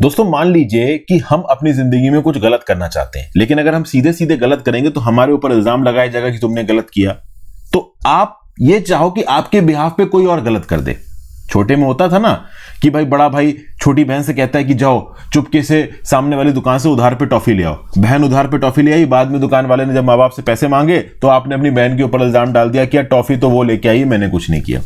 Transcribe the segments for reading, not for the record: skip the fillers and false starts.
दोस्तों मान लीजिए कि हम अपनी जिंदगी में कुछ गलत करना चाहते हैं, लेकिन अगर हम सीधे सीधे गलत करेंगे तो हमारे ऊपर इल्जाम लगाया जाएगा कि तुमने गलत किया। तो आप ये चाहो कि आपके बिहाफ पे कोई और गलत कर दे। छोटे में होता था ना कि भाई बड़ा भाई छोटी बहन से कहता है कि जाओ चुपके से सामने वाली दुकान से उधार पे टॉफी ले आओ। बहन उधार पे टॉफी ले आई, बाद में दुकान वाले ने जब माँ बाप से पैसे मांगे तो आपने अपनी बहन के ऊपर इल्जाम डाल दिया कि यार टॉफी तो वो लेके आई, मैंने कुछ नहीं किया।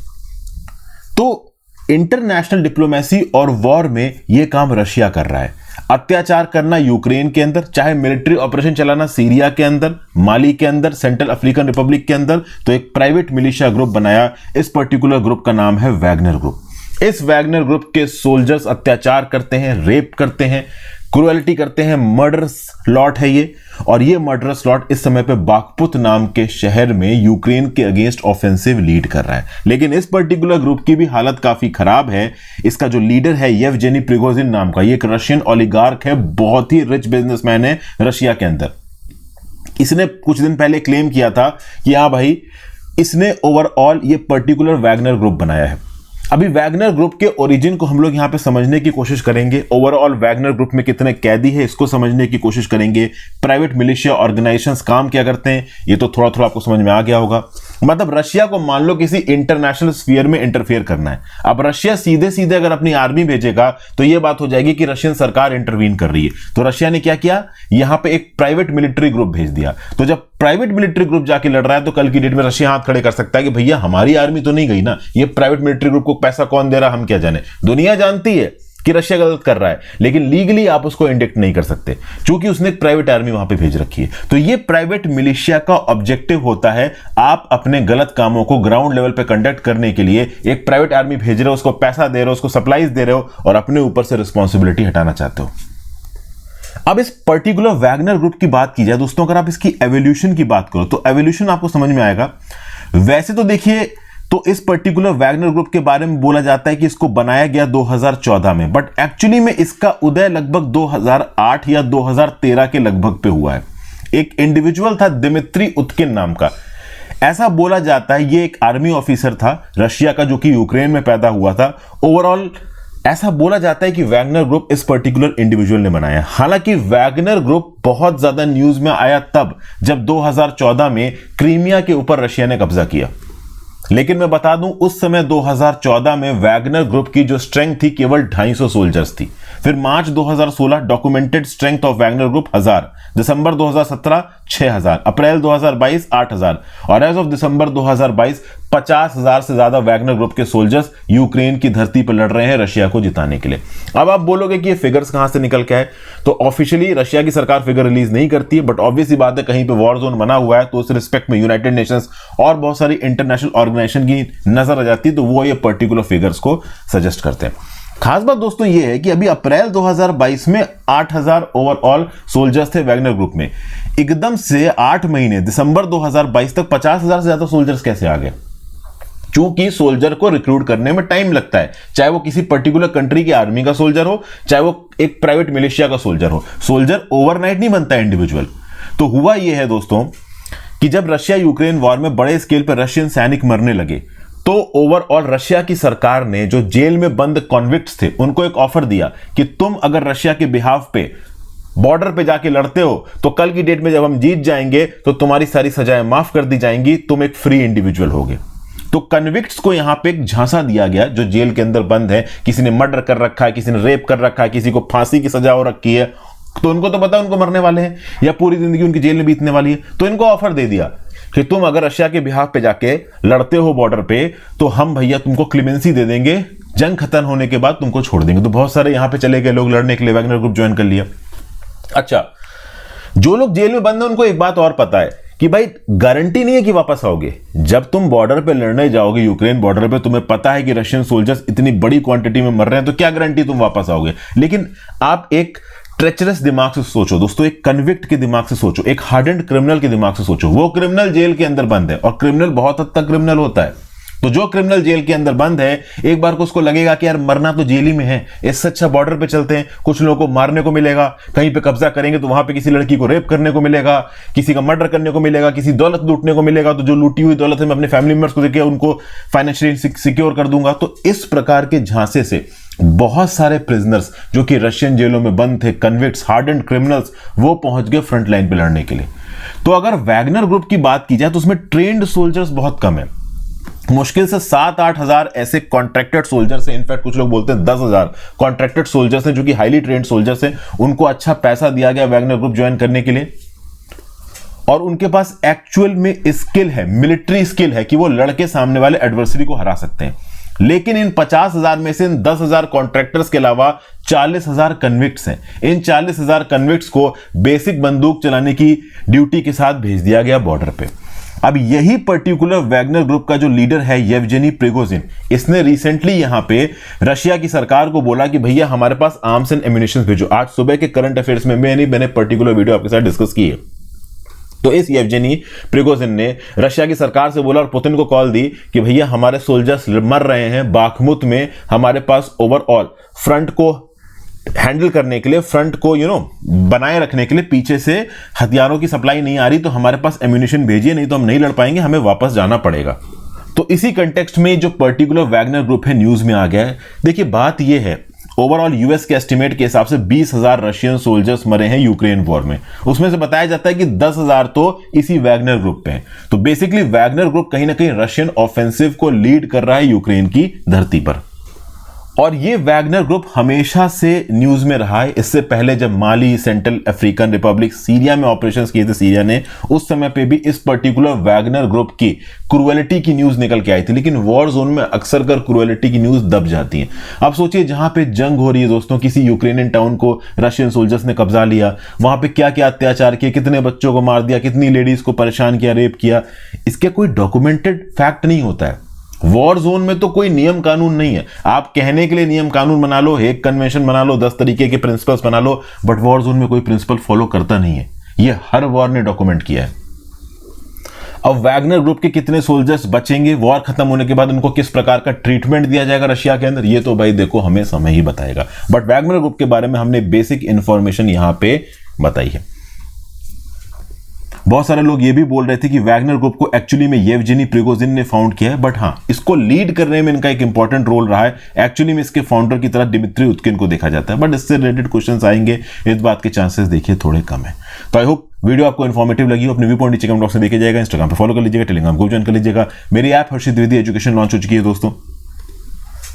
तो इंटरनेशनल डिप्लोमेसी और वॉर में यह काम रशिया कर रहा है। अत्याचार करना यूक्रेन के अंदर, चाहे मिलिट्री ऑपरेशन चलाना सीरिया के अंदर, माली के अंदर, सेंट्रल अफ्रीकन रिपब्लिक के अंदर। तो एक प्राइवेट मिलिशिया ग्रुप बनाया। इस पर्टिकुलर ग्रुप का नाम है वैगनर ग्रुप। इस वैगनर ग्रुप के सोल्जर्स अत्याचार करते हैं, रेप करते हैं, क्रुएलिटी करते हैं, मर्डरस लॉट है ये। और ये मर्डरस लॉट इस समय पे बाखपुत नाम के शहर में यूक्रेन के अगेंस्ट ऑफेंसिव लीड कर रहा है। लेकिन इस पर्टिकुलर ग्रुप की भी हालत काफी खराब है। इसका जो लीडर है येवजेनी प्रिगोजिन नाम का, ये एक रशियन ओलिगार्क है, बहुत ही रिच बिजनेसमैन है रशिया के अंदर। इसने कुछ दिन पहले क्लेम किया था कि हाँ भाई, इसने ओवरऑल ये पर्टिकुलर वैगनर ग्रुप बनाया है। अभी वैगनर ग्रुप के ओरिजिन को हम लोग यहां पे समझने की कोशिश करेंगे। ओवरऑल वैगनर ग्रुप में कितने कैदी है इसको समझने की कोशिश करेंगे। प्राइवेट मिलिशिया ऑर्गेनाइजेशंस काम क्या करते हैं ये तो थोड़ा थोड़ा आपको समझ में आ गया होगा। मतलब रशिया को मान लो किसी इंटरनेशनल स्फीयर में इंटरफेयर करना है। अब रशिया सीधे सीधे अगर अपनी आर्मी भेजेगा तो यह बात हो जाएगी कि रशियन सरकार इंटरवीन कर रही है। तो रशिया ने क्या किया, यहां पे एक प्राइवेट मिलिट्री ग्रुप भेज दिया। तो जब प्राइवेट मिलिट्री ग्रुप जाके लड़ रहा है तो कल की डेट में रशिया हाथ खड़े कर सकता है कि भैया हमारी आर्मी तो नहीं गई ना, ये प्राइवेट मिलिट्री ग्रुप को पैसा कौन दे रहा हम क्या जाने। दुनिया जानती है कि रशिया गलत कर रहा है, लेकिन लीगली आप उसको इंडिक्ट नहीं कर सकते क्योंकि उसने एक प्राइवेट आर्मी वहां पे भेज रखी है। तो ये प्राइवेट मिलिशिया का ऑब्जेक्टिव होता है, आप अपने गलत कामों को ग्राउंड लेवल पे कंडक्ट करने के लिए एक प्राइवेट आर्मी भेज रहे हो, उसको पैसा दे रहे हो, उसको सप्लाईज दे रहे हो और अपने ऊपर से रिस्पॉन्सिबिलिटी हटाना चाहते हो। अब इस पर्टिकुलर वैगनर ग्रुप की बात की जाए दोस्तों, अगर आप इसकी एवोल्यूशन की बात करो तो एवोल्यूशन आपको समझ में आएगा। वैसे तो देखिए, तो इस पर्टिकुलर वैगनर ग्रुप के बारे में बोला जाता है कि इसको बनाया गया 2014 में, बट एक्चुअली में इसका उदय लगभग 2008 या 2013 के लगभग पे हुआ है। एक इंडिविजुअल था दिमित्री उत्किन नाम का, ऐसा बोला जाता है ये एक आर्मी ऑफिसर था रशिया का जो कि यूक्रेन में पैदा हुआ था। ओवरऑल ऐसा बोला जाता है कि वैगनर ग्रुप इस पर्टिकुलर इंडिविजुअल ने बनाया। हालांकि वैगनर ग्रुप बहुत ज्यादा न्यूज में आया तब जब 2014 में क्रीमिया के ऊपर रशिया ने कब्जा किया। लेकिन मैं बता दूं उस समय 2014 में वैगनर ग्रुप की जो स्ट्रेंथ थी केवल 250 सोल्जर्स थी। फिर मार्च 2016 documented strength of Wagner group 1000, दिसंबर 2017 6000, अप्रैल 2022 8000 और एज ऑफ दिसंबर 2022 50,000 से ज्यादा वैगनर ग्रुप के सोल्जर्स यूक्रेन की धरती पर लड़ रहे हैं रशिया को जिताने के लिए। अब आप बोलोगे कि ये फिगर्स कहां से निकल के आए, तो ऑफिशियली रशिया की सरकार फिगर रिलीज नहीं करती है, बट ऑब्वियस ही बात है कहीं पे वॉर जोन बना हुआ है तो उस रिस्पेक्ट में यूनाइटेड नेशंस और बहुत सारी इंटरनेशनल ऑर्गेनाइजेशन की नजर आ जाती है, तो वो ये पर्टिकुलर फिगर्स को सजेस्ट करते हैं। खास बात दोस्तों ये है कि अभी अप्रैल 2022 में 8000 ओवरऑल सोल्जर्स थे वैगनर ग्रुप में। एकदम से 8 महीने दिसंबर 2022 तक 50,000 से ज्यादा सोल्जर्स कैसे आ गए? क्योंकि सोल्जर को रिक्रूट करने में टाइम लगता है, चाहे वो किसी पर्टिकुलर कंट्री की आर्मी का सोल्जर हो, चाहे वो एक प्राइवेट मिलिशिया का सोल्जर हो। सोल्जर ओवरनाइट नहीं बनता है इंडिविजुअल। तो हुआ ये है दोस्तों कि जब रशिया यूक्रेन वॉर में बड़े स्केल पर रशियन सैनिक मरने लगे तो ओवरऑल रशिया की सरकार ने जो जेल में बंद कॉन्विक्ट्स थे उनको एक ऑफर दिया कि तुम अगर रशिया के बिहाफ पे बॉर्डर पे जाके लड़ते हो तो कल की डेट में जब हम जीत जाएंगे तो तुम्हारी सारी सजाएं माफ कर दी जाएंगी, तुम एक फ्री इंडिविजुअल होगे। तो कन्विक्ट्स को यहां पे एक झांसा दिया गया जो जेल के अंदर बंद है, किसी ने मर्डर कर रखा है, किसी ने रेप कर रखा है, किसी को फांसी की सजा हो रखी है, तो उनको तो पता है उनको मरने वाले हैं या पूरी जिंदगी उनकी जेल में बीतने वाली है। तो इनको ऑफर दे दिया कि तुम अगर रशिया के बिहाफ पे जाके लड़ते हो बॉर्डर पे तो हम भैया तुमको क्लेमेंसी दे देंगे, जंग खत्म होने के बाद तुमको छोड़ देंगे। तो बहुत सारे यहां पे चले गए लोग लड़ने के लिए, वैगनर ग्रुप ज्वाइन कर लिया। अच्छा, जो लोग जेल में बंद है उनको एक बात और पता है कि भाई गारंटी नहीं है कि वापस आओगे। जब तुम बॉर्डर पे लड़ने जाओगे यूक्रेन बॉर्डर पे, तुम्हें पता है कि रशियन सोल्जर्स इतनी बड़ी क्वांटिटी में मर रहे हैं, तो क्या गारंटी तुम वापस आओगे। लेकिन आप एक ट्रेचरस दिमाग से सोचो दोस्तों, एक कन्विक्ट के दिमाग से सोचो, एक हार्डेंड क्रिमिनल के दिमाग से सोचो। वो क्रिमिनल जेल के अंदर बंद है और क्रिमिनल बहुत हद तक क्रिमिनल होता है। तो जो क्रिमिनल जेल के अंदर बंद है, एक बार को उसको लगेगा कि यार मरना तो जेल ही में है, इससे अच्छा बॉर्डर पे चलते हैं, कुछ लोगों को मारने को मिलेगा, कहीं पे कब्जा करेंगे तो वहां पे किसी लड़की को रेप करने को मिलेगा, किसी का मर्डर करने को मिलेगा, किसी दौलत लूटने को मिलेगा, तो जो लूटी हुई दौलत है मैं अपने फैमिली मेंबर्स को देके उनको फाइनेंशियली सिक्योर कर दूंगा। तो इस प्रकार के झांसे से बहुत सारे प्रिजनर्स जो कि रशियन जेलों में बंद थे, कन्विक्ट्स, हार्डेंड क्रिमिनल्स, वो पहुंच गए फ्रंट लाइन पे लड़ने के लिए। तो अगर वैगनर ग्रुप की बात की जाए तो उसमें ट्रेंड सोल्जर्स बहुत कम है। मुश्किल से 7-8 हजार ऐसे कॉन्ट्रैक्टेड सोल्जर्स हैं, इनफैक्ट कुछ लोग बोलते हैं 10,000 कॉन्ट्रैक्टेड सोल्जर्स हैं जो कि हाईली ट्रेंड सोल्जर्स हैं। उनको अच्छा पैसा दिया गया वैगनर ग्रुप ज्वाइन करने के लिए, और उनके पास एक्चुअल में स्किल है, मिलिट्री स्किल है कि वो लड़के सामने वाले एडवर्सरी को हरा सकते हैं। लेकिन इन 50,000 में से इन 10,000 कॉन्ट्रैक्टर्स के अलावा 40,000 कन्विक्ट्स हैं। इन 40,000 कन्विक्ट्स को बेसिक बंदूक चलाने की ड्यूटी के साथ भेज दिया गया बॉर्डर पे। अब यही पर्टिकुलर वैगनर ग्रुप का जो लीडर है येवजेनी प्रिगोजिन, इसने रिसेंटली यहां पे रशिया की सरकार को बोला कि भैया हमारे पास आर्म्स एंड एम्युनिशन भेजो। आज सुबह के करंट अफेयर्स में मैंने पर्टिकुलर वीडियो आपके साथ डिस्कस की है। तो इस येवजेनी प्रिगोजिन ने रशिया की सरकार से बोला और पुतिन को कॉल दी कि भैया हमारे सोल्जर्स मर रहे हैं बाखमुत में, हमारे पास ओवरऑल फ्रंट को हैंडल करने के लिए, फ्रंट को बनाए रखने के लिए पीछे से हथियारों की सप्लाई नहीं आ रही, तो हमारे पास एम्युनिशन भेजिए, नहीं तो हम नहीं लड़ पाएंगे, हमें वापस जाना पड़ेगा। तो इसी कंटेक्स्ट में जो पर्टिकुलर वैगनर ग्रुप है न्यूज में आ गया है। देखिए बात यह है, ओवरऑल यूएस के एस्टिमेट के हिसाब से 20,000 रशियन सोल्जर्स मरे हैं यूक्रेन वॉर में। उसमें से बताया जाता है कि 10,000 तो इसी वैगनर ग्रुप पे हैं। तो बेसिकली वैगनर ग्रुप कहीं ना कहीं रशियन ऑफेंसिव को लीड कर रहा है यूक्रेन की धरती पर। और ये वैगनर ग्रुप हमेशा से न्यूज में रहा है। इससे पहले जब माली, सेंट्रल अफ्रीकन रिपब्लिक, सीरिया में ऑपरेशंस किए थे सीरिया ने, उस समय पे भी इस पर्टिकुलर वैगनर ग्रुप की क्रूएलिटी की न्यूज निकल के आई थी। लेकिन वॉर जोन में अक्सर कर क्रूएलिटी की न्यूज दब जाती है। अब सोचिए जहां पे जंग हो रही है दोस्तों, किसी यूक्रेनियन टाउन को रशियन सोल्जर्स ने कब्जा लिया, वहां पे क्या क्या अत्याचार किए, कितने बच्चों को मार दिया, कितनी लेडीज को परेशान किया, रेप किया, इसके कोई डॉक्यूमेंटेड फैक्ट नहीं होता है। वॉर जोन में तो कोई नियम कानून नहीं है। आप कहने के लिए नियम कानून बना लो, हेग कन्वेंशन बना लो, 10 तरीके के प्रिंसिपल्स बना लो, बट वॉर जोन में कोई प्रिंसिपल फॉलो करता नहीं है। ये हर वॉर ने डॉक्यूमेंट किया है। अब वैगनर ग्रुप के कितने सोल्जर्स बचेंगे, वॉर खत्म होने के बाद उनको किस प्रकार का ट्रीटमेंट दिया जाएगा रशिया के अंदर, ये तो भाई देखो हमें समय ही बताएगा। बट वैगनर ग्रुप के बारे में हमने बेसिक इंफॉर्मेशन यहां पे बताई है। बहुत सारे लोग ये भी बोल रहे थे कि वैगनर ग्रुप को एक्चुअली में येवजेनी प्रिगोजिन ने फाउंड किया है, बट हाँ, इसको लीड करने में इनका एक इंपॉर्टेंट रोल रहा है। एक्चुअली में इसके फाउंडर की तरह दिमित्री उत्किन को देखा जाता है, बट इससे रिलेटेड क्वेश्चंस आएंगे, इस बात के चांसेस देखिए थोड़े कम है। तो आई होप वीडियो आपको इन्फॉर्मेटिव लगी हो। अपने व्यू पॉइंट नीचे कमेंट बॉक्स में देखे जाएगा, इंस्टाग्राम पे फॉलो कर लीजिएगा, टेलीग्राम को ज्वाइन कर लीजिएगा। मेरी ऐप हर्षित द्विवेदी एजुकेशन लॉन्च हो चुकी है दोस्तों।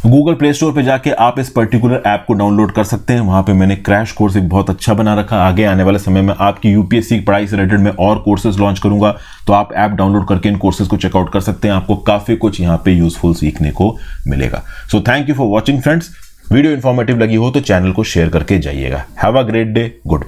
गूगल प्ले स्टोर पे जाके आप इस पर्टिकुलर ऐप को डाउनलोड कर सकते हैं। वहां पे मैंने क्रैश कोर्स एक बहुत अच्छा बना रखा। आगे आने वाले समय में आपकी यूपीएससी की पढ़ाई से रिलेटेड मैं और कोर्सेज लॉन्च करूंगा, तो आप ऐप डाउनलोड करके इन कोर्सेज को चेकआउट कर सकते हैं। आपको काफी कुछ यहाँ पे यूजफुल सीखने को मिलेगा। So thank you for watching friends. Video informative लगी हो तो चैनल को शेयर करके जाइएगा। Have a great day, good bye.